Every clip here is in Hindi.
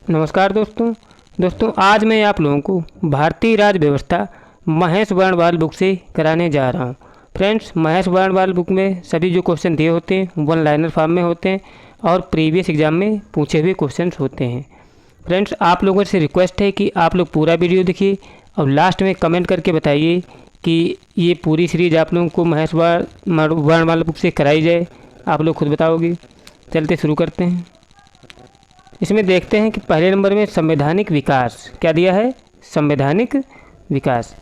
नमस्कार दोस्तों आज मैं आप लोगों को भारतीय राज्य व्यवस्था महेश वर्णवाल बुक से कराने जा रहा हूँ। फ्रेंड्स, महेश वर्णवाल बुक में सभी जो क्वेश्चन दिए होते हैं वन लाइनर फॉर्म में होते हैं और प्रीवियस एग्जाम में पूछे हुए क्वेश्चन होते हैं। फ्रेंड्स, आप लोगों से रिक्वेस्ट है कि आप लोग पूरा वीडियो देखिए और लास्ट में कमेंट करके बताइए कि ये पूरी सीरीज आप लोगों को महेश वर्णवाल बुक से कराई जाए। आप लोग खुद बताओगे। चलते शुरू करते हैं। इसमें देखते हैं कि पहले नंबर में संवैधानिक विकास क्या दिया है। संवैधानिक विकास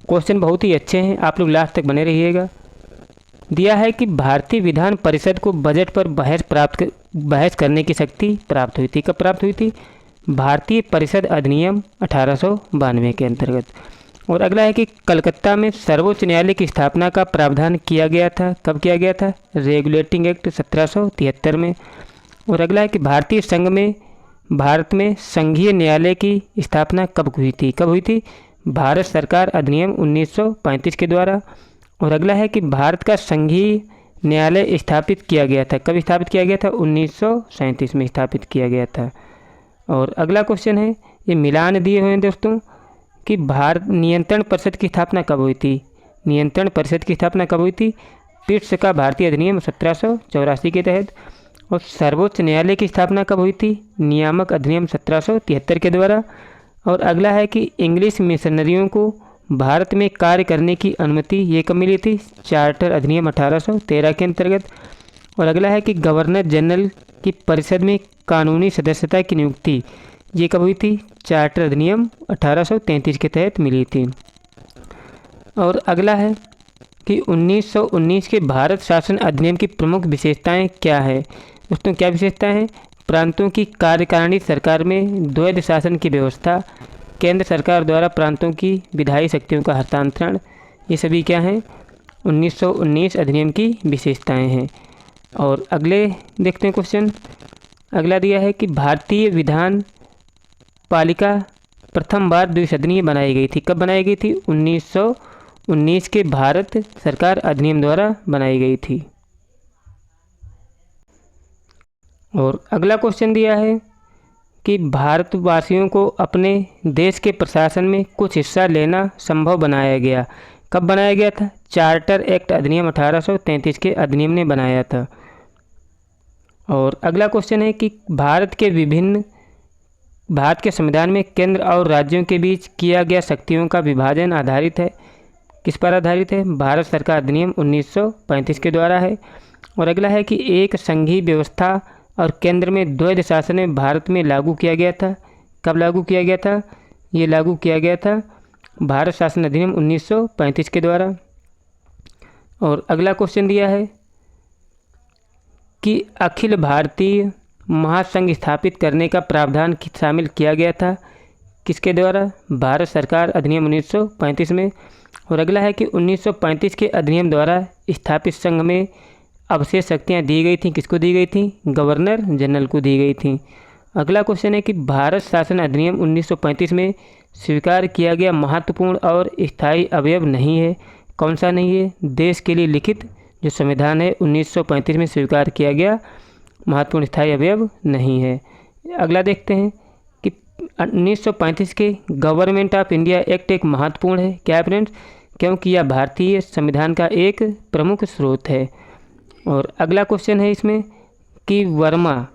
क्वेश्चन बहुत ही अच्छे हैं, आप लोग लास्ट तक बने रहिएगा। दिया है कि भारतीय विधान परिषद को बजट पर बहस करने की शक्ति प्राप्त हुई थी। कब प्राप्त हुई थी? भारतीय परिषद अधिनियम 1892 के अंतर्गत। और अगला है कि कलकत्ता में सर्वोच्च न्यायालय की स्थापना का प्रावधान किया गया था। कब किया गया था? रेगुलेटिंग एक्ट 1773 में। और अगला है कि भारत में संघीय न्यायालय की स्थापना कब हुई थी? कब हुई थी? भारत सरकार अधिनियम 1935 के द्वारा। और अगला है कि भारत का संघीय न्यायालय स्थापित किया गया था। कब स्थापित किया गया था? 1937 में स्थापित किया गया था। और अगला क्वेश्चन है, ये मिलान दिए हुए हैं दोस्तों कि भारत नियंत्रण परिषद की स्थापना कब हुई थी? नियंत्रण परिषद की स्थापना कब हुई थी? पिट्स का भारतीय अधिनियम 1784 के तहत। और सर्वोच्च न्यायालय की स्थापना कब हुई थी? नियामक अधिनियम 1773 के द्वारा। और अगला है कि इंग्लिश मिशनरियों को भारत में कार्य करने की अनुमति ये कब मिली थी? चार्टर अधिनियम 1813 के अंतर्गत। और अगला है कि गवर्नर जनरल की परिषद में कानूनी सदस्यता की नियुक्ति ये कब हुई थी? चार्टर अधिनियम 1833 के तहत मिली थी। और अगला है कि 1919 के भारत शासन अधिनियम की प्रमुख विशेषताएं क्या है? दोस्तों, क्या विशेषताएं हैं? प्रांतों की कार्यकारिणी सरकार में द्वैध शासन की व्यवस्था, केंद्र सरकार द्वारा प्रांतों की विधायी शक्तियों का हस्तांतरण, ये सभी क्या हैं? 1919 अधिनियम की विशेषताएं हैं। और अगले देखते हैं क्वेश्चन। अगला दिया है कि भारतीय विधान पालिका प्रथम बार द्विसदनीय बनाई गई थी। कब बनाई गई थी? 1919 के भारत सरकार अधिनियम द्वारा बनाई गई थी। और अगला क्वेश्चन दिया है कि भारतवासियों को अपने देश के प्रशासन में कुछ हिस्सा लेना संभव बनाया गया। कब बनाया गया था? चार्टर एक्ट अधिनियम 1833 के अधिनियम ने बनाया था। और अगला क्वेश्चन है कि भारत के संविधान में केंद्र और राज्यों के बीच किया गया शक्तियों का विभाजन आधारित है। किस पर आधारित है? भारत सरकार अधिनियम 1935 के द्वारा है। और अगला है कि एक संघीय व्यवस्था और केंद्र में द्वैध शासन में भारत में लागू किया गया था। कब लागू किया गया था? ये लागू किया गया था भारत शासन अधिनियम 1935 के द्वारा। और अगला क्वेश्चन दिया है कि अखिल भारतीय महासंघ स्थापित करने का प्रावधान शामिल किया गया था। किसके द्वारा? भारत सरकार अधिनियम 1935 में। और अगला है कि 1935 के अधिनियम द्वारा स्थापित संघ में अवशेष शक्तियाँ दी गई थी। किसको दी गई थी? गवर्नर जनरल को दी गई थी। अगला क्वेश्चन है कि भारत शासन अधिनियम 1935 में स्वीकार किया गया महत्वपूर्ण और स्थायी अवयव नहीं है। कौन सा नहीं है? देश के लिए लिखित जो संविधान है 1935 में स्वीकार किया गया महत्वपूर्ण स्थायी अवयव नहीं है। अगला देखते हैं कि 1935 के गवर्नमेंट ऑफ इंडिया एक्ट एक महत्वपूर्ण है। क्या फ्रेंड्स? क्योंकि यह भारतीय संविधान का एक प्रमुख स्रोत है। और अगला क्वेश्चन है इसमें कि वर्मा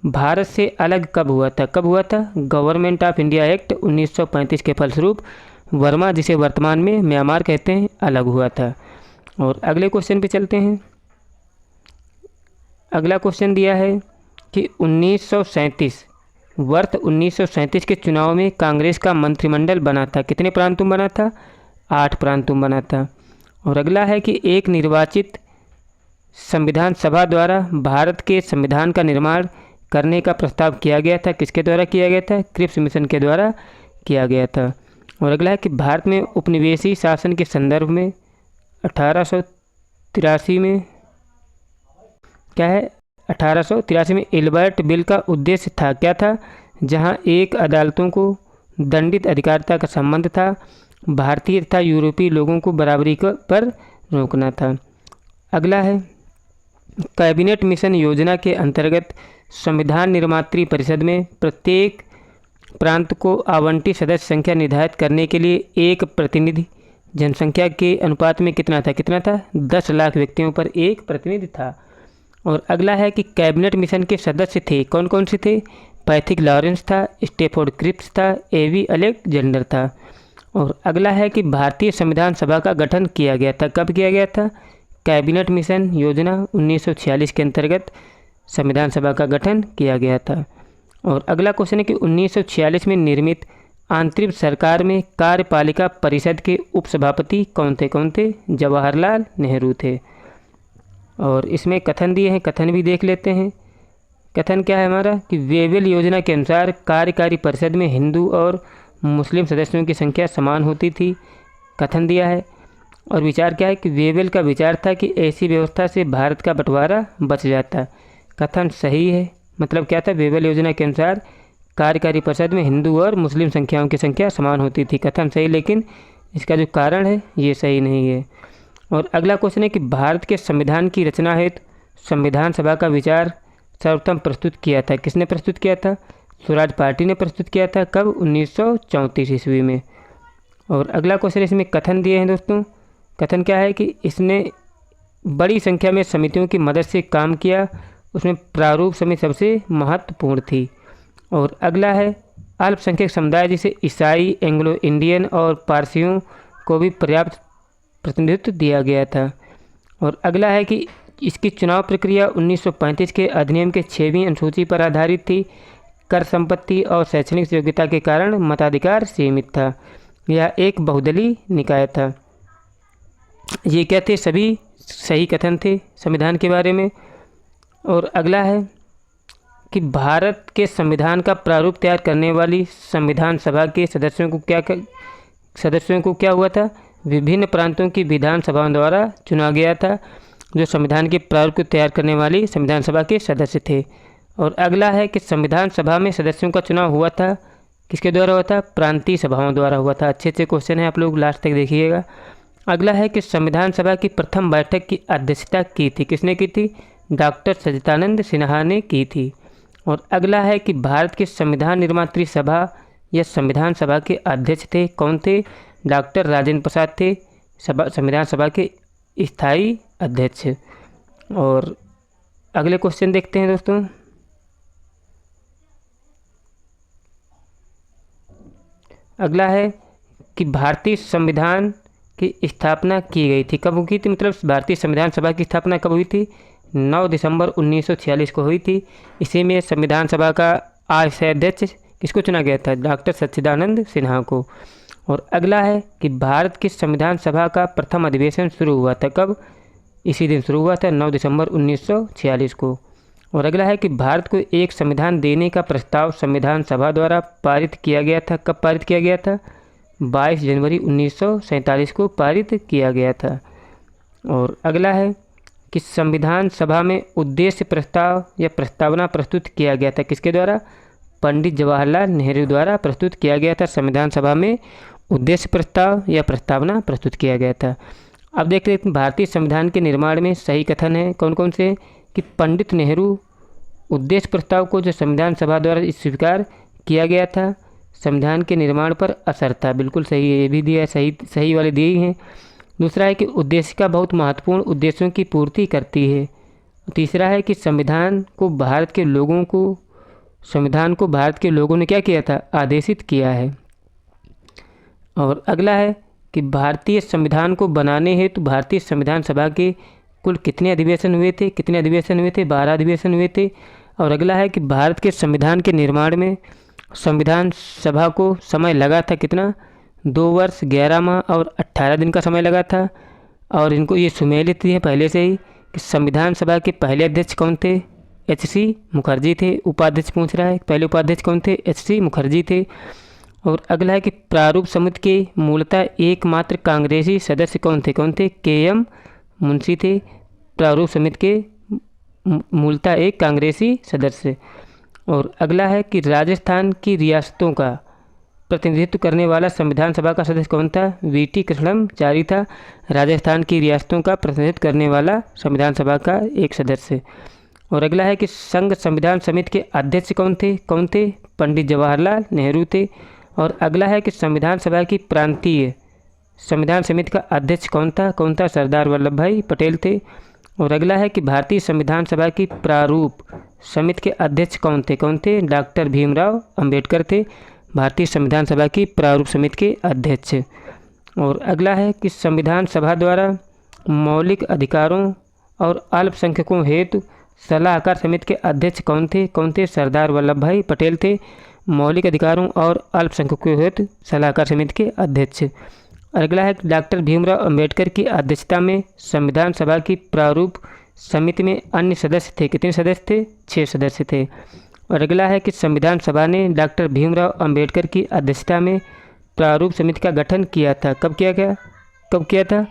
भारत से अलग कब हुआ था? कब हुआ था? गवर्नमेंट ऑफ इंडिया एक्ट 1935 के फलस्वरूप वर्मा, जिसे वर्तमान में म्यांमार कहते हैं, अलग हुआ था। और अगले क्वेश्चन पे चलते हैं। अगला क्वेश्चन दिया है कि 1937 के चुनाव में कांग्रेस का मंत्रिमंडल बना था। कितने प्रांतों बना था? 8 प्रांतों बना था। और अगला है कि एक निर्वाचित संविधान सभा द्वारा भारत के संविधान का निर्माण करने का प्रस्ताव किया गया था। किसके द्वारा किया गया था? क्रिप्स मिशन के द्वारा किया गया था। और अगला है कि भारत में उपनिवेशी शासन के संदर्भ में 1883 में क्या है? 1883 में एल्बर्ट बिल का उद्देश्य था। क्या था? जहां एक अदालतों को दंडित अधिकारिता का संबंध था, भारतीय तथा यूरोपीय लोगों को बराबरी पर रोकना था। अगला है कैबिनेट मिशन योजना के अंतर्गत संविधान निर्मात्री परिषद में प्रत्येक प्रांत को आवंटित सदस्य संख्या निर्धारित करने के लिए एक प्रतिनिधि जनसंख्या के अनुपात में कितना था 10 लाख व्यक्तियों पर एक प्रतिनिधि था। और अगला है कि कैबिनेट मिशन के सदस्य थे, कौन कौन से थे? पैथिक लॉरेंस था, स्टेफोर्ड क्रिप्स था, एवी अलेक्जेंडर था। और अगला है कि भारतीय संविधान सभा का गठन किया गया था, कब किया गया था? कैबिनेट मिशन योजना 1946 के अंतर्गत संविधान सभा का गठन किया गया था। और अगला क्वेश्चन है कि 1946 में निर्मित आंतरिक सरकार में कार्यपालिका परिषद के उपसभापति कौन थे? जवाहरलाल नेहरू थे। और इसमें कथन दिए हैं, कथन भी देख लेते हैं। कथन क्या है हमारा कि वेवेल योजना के अनुसार कार्यकारी परिषद में हिंदू और मुस्लिम सदस्यों की संख्या समान होती थी, कथन दिया है। और विचार क्या है कि वेवेल का विचार था कि ऐसी व्यवस्था से भारत का बंटवारा बच जाता, कथन सही है। मतलब क्या था? वेवेल योजना के अनुसार कार्यकारी परिषद में हिंदू और मुस्लिम संख्याओं की संख्या समान होती थी, कथन सही, लेकिन इसका जो कारण है ये सही नहीं है। और अगला क्वेश्चन है कि भारत के संविधान की रचना हेतु संविधान सभा का विचार सर्वप्रथम प्रस्तुत किया था, किसने प्रस्तुत किया था? स्वराज पार्टी ने प्रस्तुत किया था, कब? 1934 ईस्वी में। और अगला क्वेश्चन इसमें कथन दिए हैं दोस्तों। कथन क्या है कि इसने बड़ी संख्या में समितियों की मदद से काम किया, उसमें प्रारूप समिति सबसे महत्वपूर्ण थी। और अगला है अल्पसंख्यक समुदाय जिसे ईसाई, एंग्लो इंडियन और पारसियों को भी पर्याप्त प्रतिनिधित्व दिया गया था। और अगला है कि इसकी चुनाव प्रक्रिया 1935 के अधिनियम के 6वीं अनुसूची पर आधारित थी। कर संपत्ति और शैक्षणिक योग्यता के कारण मताधिकार सीमित था। यह एक बहुदलीय निकाय था। ये क्या थे? सभी सही कथन थे संविधान के बारे में। और अगला है कि भारत के संविधान का प्रारूप तैयार करने वाली संविधान सभा के सदस्यों को क्या हुआ था? विभिन्न प्रांतों की विधान सभाओं द्वारा चुना गया था, जो संविधान के प्रारूप को तैयार करने वाली संविधान सभा के सदस्य थे। और अगला है कि संविधान सभा में सदस्यों का चुनाव हुआ था, किसके द्वारा हुआ था? प्रांतीय सभाओं द्वारा हुआ था। अच्छे अच्छे क्वेश्चन है, आप लोग लास्ट तक देखिएगा। अगला है कि संविधान सभा की प्रथम बैठक की अध्यक्षता की थी, किसने की थी? डॉक्टर सच्चिदानंद सिन्हा ने की थी। और अगला है कि भारत के संविधान निर्मात्री सभा या संविधान सभा के अध्यक्ष थे, कौन थे? डॉक्टर राजेंद्र प्रसाद थे, संविधान सभा के स्थायी अध्यक्ष। और अगले क्वेश्चन देखते हैं दोस्तों। अगला है कि भारतीय संविधान की स्थापना की गई थी, कब हुई थी? मतलब भारतीय संविधान सभा की स्थापना कब हुई थी? 9 दिसंबर 1946 को हुई थी। इसी में संविधान सभा का अध्यक्ष किसको चुना गया था? डॉक्टर सच्चिदानंद सिन्हा को। और अगला है कि भारत की संविधान सभा का प्रथम अधिवेशन शुरू हुआ था, कब? इसी दिन शुरू हुआ था, 9 दिसंबर 1946 को। और अगला है कि भारत को एक संविधान देने का प्रस्ताव संविधान सभा द्वारा पारित किया गया था, कब पारित किया गया था? 22 जनवरी 1947 को पारित किया गया था। और अगला है कि संविधान सभा में उद्देश्य प्रस्ताव या प्रस्तावना प्रस्तुत किया गया था, किसके द्वारा? पंडित जवाहरलाल नेहरू द्वारा प्रस्तुत किया गया था। संविधान सभा में उद्देश्य प्रस्ताव या प्रस्तावना प्रस्तुत किया गया था। अब देख लेते हैं भारतीय संविधान के निर्माण में सही कथन है कौन कौन से? कि पंडित नेहरू उद्देश्य प्रस्ताव को जो संविधान सभा द्वारा स्वीकार किया गया था, संविधान के निर्माण पर असर था, बिल्कुल सही है, ये भी दिया, सही वाले दिए हैं। दूसरा है कि उद्देश्य का बहुत महत्वपूर्ण उद्देश्यों की पूर्ति करती है। तीसरा है कि संविधान को भारत के लोगों ने क्या किया था? आदेशित किया है। और अगला है कि भारतीय संविधान को बनाने हेतु भारतीय संविधान सभा के कुल कितने अधिवेशन हुए थे? 12 अधिवेशन हुए थे। और अगला है कि भारत के संविधान के निर्माण में संविधान सभा को समय लगा था कितना? 2 वर्ष 11 माह और 18 दिन का समय लगा था। और इनको ये सुमेलित है पहले से ही कि संविधान सभा के पहले अध्यक्ष कौन थे? H.C. मुखर्जी थे। उपाध्यक्ष पूछ रहा है, पहले उपाध्यक्ष कौन थे? H.C. मुखर्जी थे। और अगला है कि प्रारूप समिति के मूलतः एकमात्र कांग्रेसी सदस्य कौन थे? K.M. मुंशी थे। प्रारूप समिति के मूलतः एक कांग्रेसी सदस्य। और अगला है कि राजस्थान की रियासतों का प्रतिनिधित्व करने वाला संविधान सभा का सदस्य कौन था? V.T. कृष्णमाचारी था। राजस्थान की रियासतों का प्रतिनिधित्व करने वाला संविधान सभा का एक सदस्य। और अगला है कि संघ संविधान समिति के अध्यक्ष कौन थे? पंडित जवाहरलाल नेहरू थे। और अगला है कि संविधान सभा की प्रांतीय संविधान समिति का अध्यक्ष कौन था सरदार वल्लभ भाई पटेल थे। और अगला है कि भारतीय संविधान सभा की प्रारूप समिति के अध्यक्ष कौन थे डॉक्टर भीमराव अंबेडकर थे भारतीय संविधान सभा की प्रारूप समिति के अध्यक्ष। और अगला है कि संविधान सभा द्वारा मौलिक अधिकारों और अल्पसंख्यकों हेतु सलाहकार समिति के अध्यक्ष कौन थे सरदार वल्लभ भाई पटेल थे मौलिक अधिकारों और अल्पसंख्यकों हेतु सलाहकार समिति के अध्यक्ष। अगला है डॉक्टर भीमराव अंबेडकर की अध्यक्षता में संविधान सभा की प्रारूप समिति में अन्य सदस्य थे। कितने सदस्य थे? 6 सदस्य थे। और अगला है कि संविधान सभा ने डॉक्टर भीमराव अंबेडकर की अध्यक्षता में प्रारूप समिति का गठन किया था। कब किया था?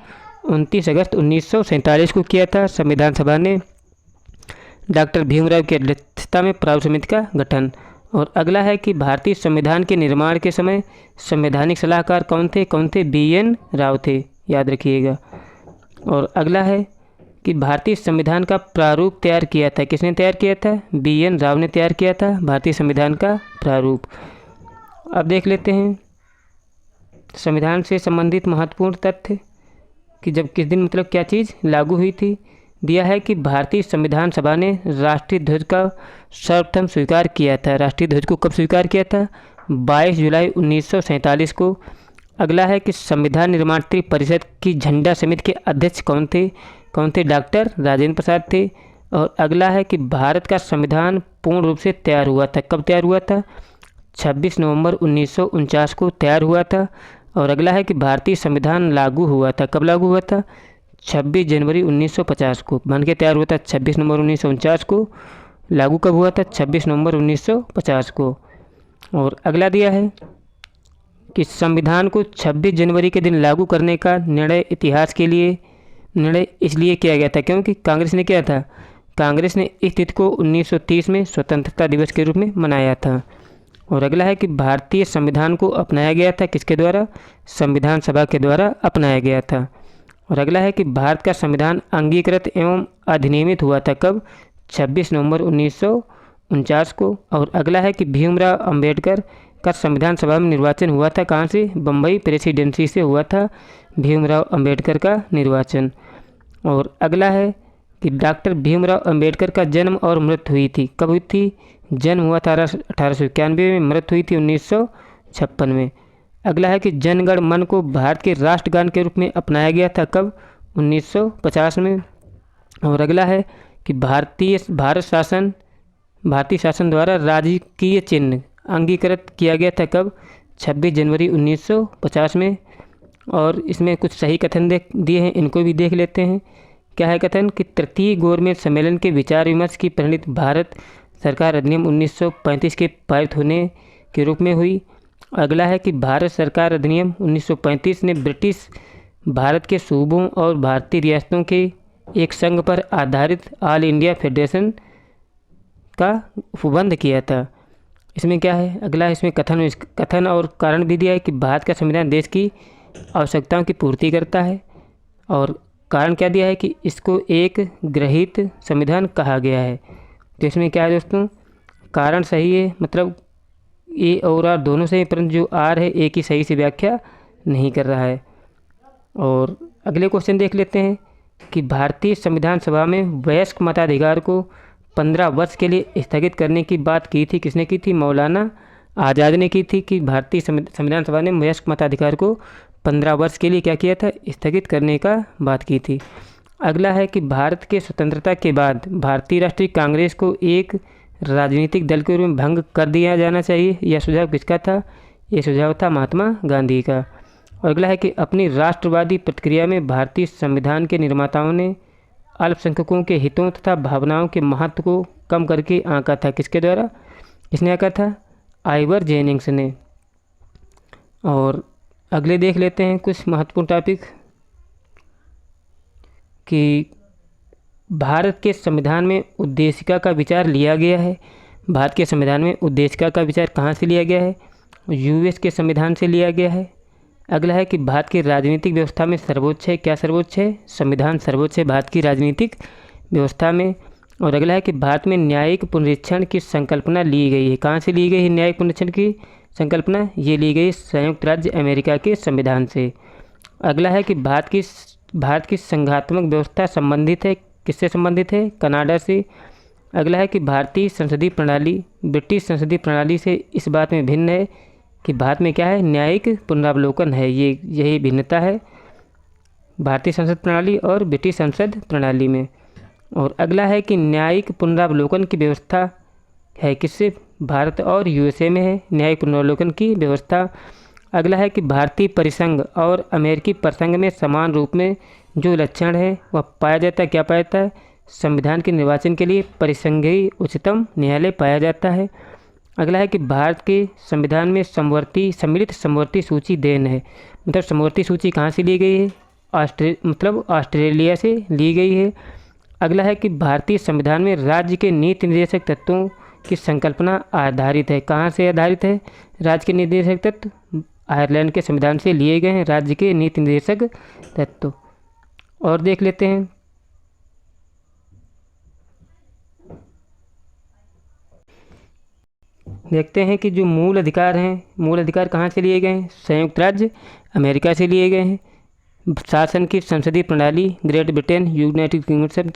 29 अगस्त 1947 को किया था संविधान सभा ने डॉक्टर भीमराव की अध्यक्षता में प्रारूप समिति का गठन। और अगला है कि भारतीय संविधान के निर्माण के समय संवैधानिक सलाहकार कौन थे? BN राव थे, याद रखिएगा। और अगला है कि भारतीय संविधान का प्रारूप तैयार किया था। किसने तैयार किया था? BN राव ने तैयार किया था भारतीय संविधान का प्रारूप। अब देख लेते हैं संविधान से संबंधित महत्वपूर्ण तथ्य कि जब किस दिन मतलब क्या चीज़ लागू हुई थी। दिया है कि भारतीय संविधान सभा ने राष्ट्रीय ध्वज का सर्वप्रथम स्वीकार किया था। राष्ट्रीय ध्वज को कब स्वीकार किया था? 22 जुलाई 1947 को। अगला है कि संविधान निर्मात्री परिषद की झंडा समिति के अध्यक्ष कौन थे? डॉक्टर राजेंद्र प्रसाद थे। और अगला है कि भारत का संविधान पूर्ण रूप से तैयार हुआ था। कब तैयार हुआ था? 26 नवंबर 1949 को तैयार हुआ था। और अगला है कि भारतीय संविधान लागू हुआ था। कब लागू हुआ था? 26 जनवरी 1950 को बन के तैयार हुआ था। 26 नवंबर 1949 को लागू कब हुआ था? 26 नवंबर 1950 को। और अगला दिया है कि संविधान को 26 जनवरी के दिन लागू करने का निर्णय इसलिए किया गया था क्योंकि कांग्रेस ने किया था। कांग्रेस ने इस तिथि को 1930 में स्वतंत्रता दिवस के रूप में मनाया था। और अगला है कि भारतीय संविधान को अपनाया गया था किसके द्वारा? संविधान सभा के द्वारा अपनाया गया था। और अगला है कि भारत का संविधान अंगीकृत एवं अधिनियमित हुआ था कब? 26 नवंबर 1949 को। और अगला है कि भीमराव अंबेडकर का संविधान सभा में निर्वाचन हुआ था कहाँ से? बम्बई प्रेसिडेंसी से हुआ था भीमराव अंबेडकर का निर्वाचन। और अगला है कि डॉक्टर भीमराव अंबेडकर का जन्म और मृत्यु हुई थी। कब हुई थी? जन्म हुआ था 1891 में, मृत्यु हुई थी 1956 में। अगला है कि जनगण मन को भारत के राष्ट्रगान के रूप में अपनाया गया था कब? 1950 में। और अगला है कि भारतीय शासन द्वारा राजकीय चिन्ह अंगीकृत किया गया था कब? 26 जनवरी 1950 में। और इसमें कुछ सही कथन दिए हैं, इनको भी देख लेते हैं। क्या है कथन? कि तृतीय गोरमेज सम्मेलन के विचार विमर्श की परिणत भारत सरकार अधिनियम 1935 के पारित होने के रूप में हुई। अगला है कि भारत सरकार अधिनियम 1935 ने ब्रिटिश भारत के सूबों और भारतीय रियासतों के एक संघ पर आधारित ऑल इंडिया फेडरेशन का उपबंध किया था। इसमें क्या है? अगला इसमें कथन और कारण भी दिया है कि भारत का संविधान देश की आवश्यकताओं की पूर्ति करता है। और कारण क्या दिया है? कि इसको एक गृहीत संविधान कहा गया है। तो इसमें क्या है दोस्तों? कारण सही है, मतलब ए और आर दोनों सही, परंतु जो आर है एक ही सही से व्याख्या नहीं कर रहा है। और अगले क्वेश्चन देख लेते हैं कि भारतीय संविधान सभा में वयस्क मताधिकार को 15 वर्ष के लिए स्थगित करने की बात की थी। किसने की थी? मौलाना आज़ाद ने की थी कि भारतीय संविधान सभा ने वयस्क मताधिकार को 15 वर्ष के लिए क्या किया था? स्थगित करने का बात की थी। अगला है कि भारत के स्वतंत्रता के बाद भारतीय राष्ट्रीय कांग्रेस को एक राजनीतिक दल के रूप में भंग कर दिया जाना चाहिए। यह सुझाव किसका था? यह सुझाव था महात्मा गांधी का। और अगला है कि अपनी राष्ट्रवादी प्रतिक्रिया में भारतीय संविधान के निर्माताओं ने अल्पसंख्यकों के हितों तथा भावनाओं के महत्व को कम करके आंका था। किसके द्वारा? किसने आंका था? आइवर जेनिंग्स ने। और अगले देख लेते हैं कुछ महत्वपूर्ण टॉपिक कि भारत के संविधान में उद्देशिका का विचार लिया गया है। भारत के संविधान में उद्देशिका का विचार कहाँ से लिया गया है? यूएस के संविधान से लिया गया है। अगला है कि भारत की राजनीतिक व्यवस्था में सर्वोच्च है। क्या सर्वोच्च है? संविधान सर्वोच्च है भारत की राजनीतिक व्यवस्था में। और अगला है कि भारत में न्यायिक पुनरीक्षण की संकल्पना ली गई है। कहाँ से ली गई है न्यायिक पुनरीक्षण की संकल्पना? ये ली गई संयुक्त राज्य अमेरिका के संविधान से। अगला है कि भारत की संघात्मक व्यवस्था संबंधित है, किससे संबंधित है? कनाडा से। अगला है कि भारतीय संसदीय प्रणाली ब्रिटिश संसदीय प्रणाली से इस बात में भिन्न है कि भारत में क्या है? न्यायिक पुनरावलोकन है। यही भिन्नता है भारतीय संसद प्रणाली और ब्रिटिश संसद प्रणाली में। और अगला है कि न्यायिक पुनरावलोकन की व्यवस्था है किससे? भारत और यूएसए में है न्यायिक पुनरावलोकन की व्यवस्था। अगला है कि भारतीय परिसंघ और अमेरिकी परिसंघ में समान रूप में जो लक्षण है वह पाया जाता है। क्या पाया जाता है? संविधान के निर्वाचन के लिए परिसंघीय उच्चतम न्यायालय पाया जाता है। अगला है कि भारत के संविधान में सम्मिलित समवर्ती सूची देन है। मतलब समवर्ती सूची कहाँ से ली गई है? ऑस्ट्रेलिया से ली गई है। अगला है कि भारतीय संविधान में राज्य के नीति निर्देशक तत्वों की संकल्पना आधारित है। कहाँ से आधारित है राज्य के निर्देशक तत्व? आयरलैंड के संविधान से लिए गए हैं राज्य के नीति निर्देशक तत्व। और देख लेते हैं देखते हैं कि जो मूल अधिकार हैं, मूल अधिकार कहाँ से लिए गए हैं? संयुक्त राज्य अमेरिका से लिए गए हैं। शासन की संसदीय प्रणाली ग्रेट ब्रिटेन यूनाइटेड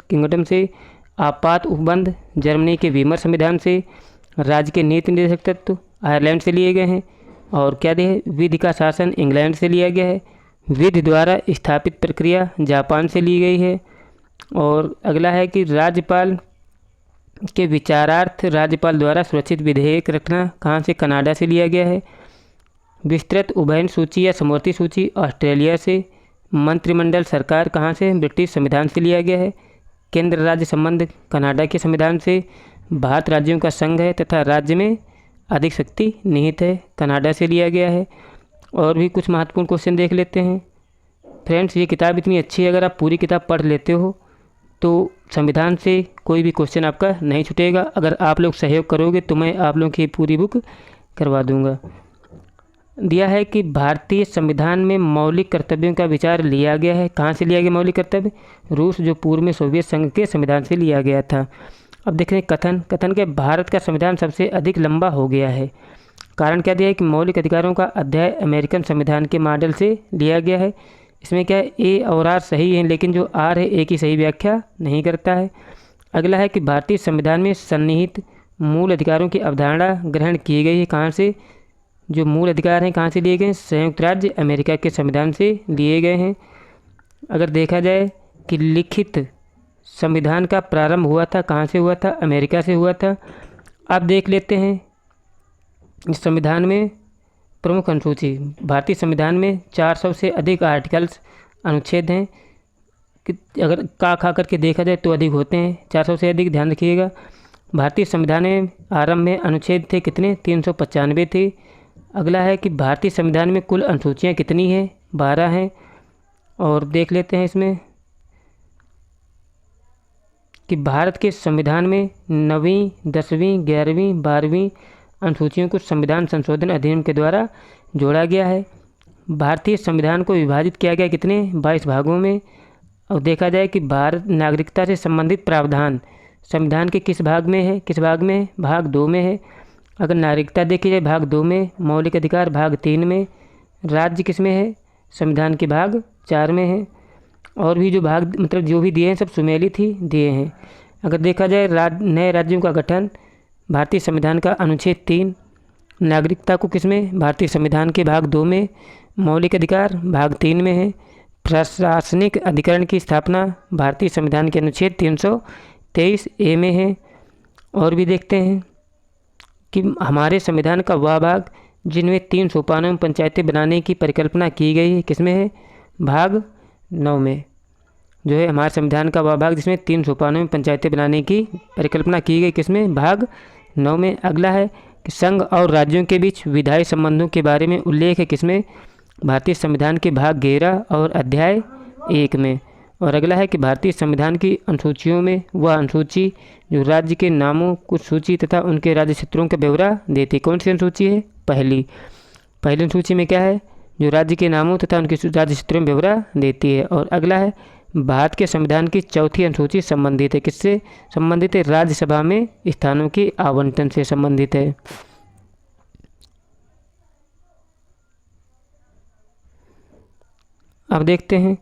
किंगडम से। आपात उपबंध जर्मनी के वीमर संविधान से। राज्य के नीति निर्देशक तत्व आयरलैंड से लिए गए हैं। और क्या दे? विधि का शासन इंग्लैंड से लिया गया है। विधि द्वारा स्थापित प्रक्रिया जापान से ली गई है। और अगला है कि राज्यपाल के विचारार्थ राज्यपाल द्वारा सुरक्षित विधेयक रखना कहाँ से? कनाडा से लिया गया है। विस्तृत उभयन सूची या समवर्ती सूची ऑस्ट्रेलिया से। मंत्रिमंडल सरकार कहाँ से? ब्रिटिश संविधान से लिया गया है। केंद्र राज्य संबंध कनाडा के संविधान से। भारत राज्यों का संघ है तथा राज्य में अधिक शक्ति निहित है, कनाडा से लिया गया है। और भी कुछ महत्वपूर्ण क्वेश्चन देख लेते हैं। फ्रेंड्स, ये किताब इतनी अच्छी है, अगर आप पूरी किताब पढ़ लेते हो तो संविधान से कोई भी क्वेश्चन आपका नहीं छूटेगा। अगर आप लोग सहयोग करोगे तो मैं आप लोगों की पूरी बुक करवा दूंगा। दिया है कि भारतीय संविधान में मौलिक कर्तव्यों का विचार लिया गया है। कहाँ से लिया गया मौलिक कर्तव्य? रूस, जो पूर्व में सोवियत संघ के संविधान से लिया गया था। अब देख रहे हैं कथन के भारत का संविधान सबसे अधिक लंबा हो गया है। कारण क्या दिया है? कि मौलिक अधिकारों का अध्याय अमेरिकन संविधान के मॉडल से लिया गया है। इसमें क्या है? ए और आर सही है, लेकिन जो आर है ए की सही व्याख्या नहीं करता है। अगला है कि भारतीय संविधान में सन्निहित मूल अधिकारों की अवधारणा ग्रहण की गई है। कहाँ से? जो मूल अधिकार हैं कहाँ से लिए गए? संयुक्त राज्य अमेरिका के संविधान से लिए गए हैं। अगर देखा जाए कि लिखित संविधान का प्रारंभ हुआ था कहाँ से हुआ था? अमेरिका से हुआ था। अब देख लेते हैं इस संविधान में प्रमुख अनुसूची। भारतीय संविधान में 400 से अधिक आर्टिकल्स अनुच्छेद हैं कि अगर का खा करके देखा जाए तो अधिक होते हैं, 400 से अधिक, ध्यान रखिएगा। भारतीय संविधान में आरंभ में अनुच्छेद थे कितने? 395 थे। अगला है कि भारतीय संविधान में कुल अनुसूचियाँ कितनी हैं? 12 हैं। और देख लेते हैं इसमें कि भारत के संविधान में 9वीं, 10वीं, 11वीं, 12वीं अनुसूचियों को संविधान संशोधन अधिनियम के द्वारा जोड़ा गया है। भारतीय संविधान को विभाजित किया गया कितने? 22 भागों में। और देखा जाए कि भारत नागरिकता से संबंधित प्रावधान संविधान के किस भाग में है? किस भाग में? भाग 2 में है। अगर नागरिकता देखी जाए भाग 2 में, मौलिक अधिकार भाग 3 में, राज्य किस में है? संविधान के भाग 4 में है। और भी जो भाग मतलब जो भी दिए हैं सब सुमेलित ही दिए हैं। अगर देखा जाए नए राज्यों का गठन भारतीय संविधान का अनुच्छेद 3, नागरिकता को किस में? भारतीय संविधान के भाग 2 में, मौलिक अधिकार भाग 3 में है। प्रशासनिक अधिकरण की स्थापना भारतीय संविधान के अनुच्छेद 323 ए में है। और भी देखते हैं कि हमारे संविधान का वह भाग जिनमें 3 सोपानों में पंचायतें बनाने की परिकल्पना की गई है किसमें है? भाग 9 में। जो है हमारे संविधान का वह भाग जिसमें 3 सोपानों में पंचायतें बनाने की परिकल्पना की गई किसमें? भाग 9 में। अगला है कि संघ और राज्यों के बीच विधायी संबंधों के बारे में उल्लेख है किसमें? भारतीय संविधान के भाग 11 और अध्याय 1 में। और अगला है कि भारतीय संविधान की अनुसूचियों में वह अनुसूची जो राज्य के नामों कुछ सूची तथा उनके राज्य क्षेत्रों का ब्यौरा देती। कौन सी अनुसूची है? पहली अनुसूची में क्या है? जो राज्य के नामों तथा उनके राज्य क्षेत्रों में ब्यौरा देती है। और अगला है भारत के संविधान की चौथी अनुसूची संबंधित है? किससे संबंधित है? राज्यसभा में स्थानों के आवंटन से संबंधित है। अब देखते हैं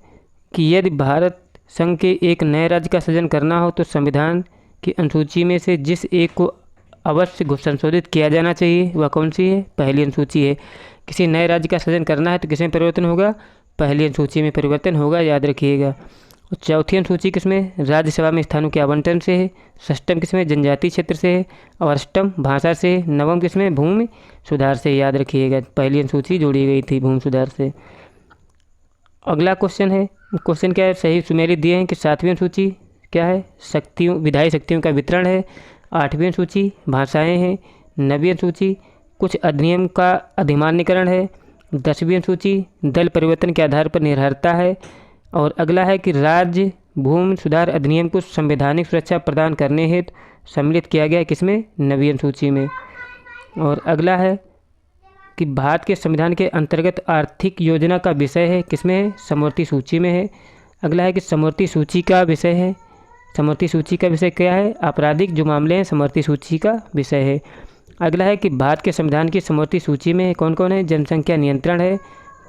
कि यदि भारत संघ के एक नए राज्य का सृजन करना हो तो संविधान की अनुसूची में से जिस एक को अवश्य संशोधित किया जाना चाहिए वह कौन सी है? पहली अनुसूची है। किसी नए राज्य का सृजन करना है तो किसमें परिवर्तन होगा? पहली अनुसूची में परिवर्तन होगा, याद रखिएगा। चौथी अनुसूची किसमें? राज्यसभा में स्थानों के आवंटन से है। षष्टम किसमें? जनजातीय क्षेत्र से है। और अष्टम भाषा से। नवम किसमें? भूमि सुधार से, याद रखिएगा। पहली अनुसूची जोड़ी गई थी भूमि सुधार से। अगला क्वेश्चन है, क्वेश्चन क्या है? सही सुमेलित दिए हैं कि 7वीं अनुसूची क्या है? शक्तियों, विधायी शक्तियों का वितरण है। 8वीं अनुसूची भाषाएं हैं। 9वीं अनुसूची कुछ अधिनियम का अधिमान्यकरण है। 10वीं अनुसूची दल परिवर्तन के आधार पर निर्भरता है। और अगला है कि राज्य भूमि सुधार अधिनियम को संवैधानिक सुरक्षा प्रदान करने हेतु सम्मिलित किया गया है किसमें? 9वीं अनुसूची में। और अगला है कि भारत के संविधान के अंतर्गत आर्थिक योजना का विषय है किसमें है? समवर्ती सूची में है। अगला है कि समवर्ती सूची का विषय है, समवर्ती सूची का विषय क्या है? आपराधिक जो मामले हैं समवर्ती सूची का विषय है। अगला है कि भारत के संविधान की समवर्ती सूची में कौन कौन है? जनसंख्या नियंत्रण है,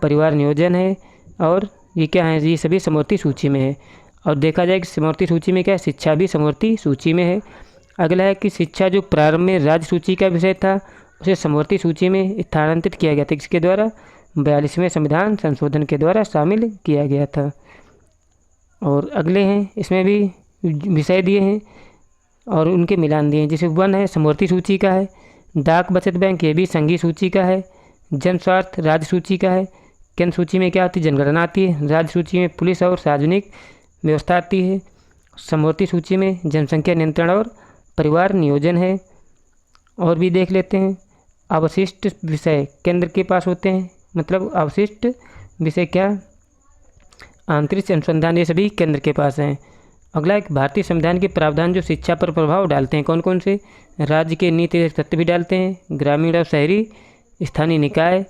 परिवार नियोजन है, और ये क्या है? ये सभी समवर्ती सूची में है। और देखा जाए कि समवर्ती सूची में क्या है? शिक्षा भी समवर्ती सूची में है। अगला है कि शिक्षा जो प्रारंभ में राज्य सूची का विषय था उसे समवर्ती सूची में स्थानांतरित किया गया था। किसके द्वारा? 42वें संविधान संशोधन के द्वारा शामिल किया गया था। और अगले हैं, इसमें भी विषय दिए हैं और उनके मिलान दिए हैं। जैसे 1 है समवर्ती सूची का है। डाक बचत बैंक ये भी संघीय सूची का है। जन स्वास्थ्य राज्य सूची का है। केंद्र सूची में क्या आती है? जनगणना आती है। राज्य सूची में पुलिस और सार्वजनिक व्यवस्था आती है। समवर्ती सूची में जनसंख्या नियंत्रण और परिवार नियोजन है। और भी देख लेते हैं। अवशिष्ट विषय केंद्र के पास होते हैं, मतलब अवशिष्ट विषय क्या? अंतरिक्ष अनुसंधान ये सभी केंद्र के पास हैं। अगला एक भारतीय संविधान के प्रावधान जो शिक्षा पर प्रभाव डालते हैं कौन कौन से? राज्य के नीति तत्व भी डालते हैं, ग्रामीण और शहरी स्थानीय निकाय,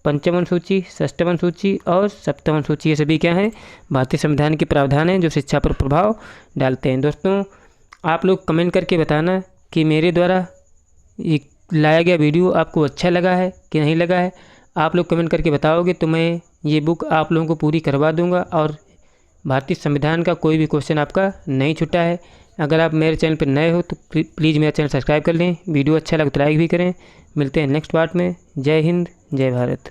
पंचम अनुसूची, षष्ठम अनुसूची और सप्तम अनुसूची, ये सभी क्या हैं? भारतीय संविधान के प्रावधान हैं जो शिक्षा पर प्रभाव डालते हैं। दोस्तों आप लोग कमेंट करके बताना कि मेरे द्वारा ये लाया गया वीडियो आपको अच्छा लगा है कि नहीं लगा है। आप लोग कमेंट करके बताओगे तो मैं ये बुक आप लोगों को पूरी करवा दूंगा और भारतीय संविधान का कोई भी क्वेश्चन आपका नहीं छूटा है। अगर आप मेरे चैनल पर नए हो तो प्लीज़ मेरा चैनल सब्सक्राइब कर लें। वीडियो अच्छा लगे तो लाइक भी करें। मिलते हैं नेक्स्ट पार्ट में। जय हिंद, जय भारत।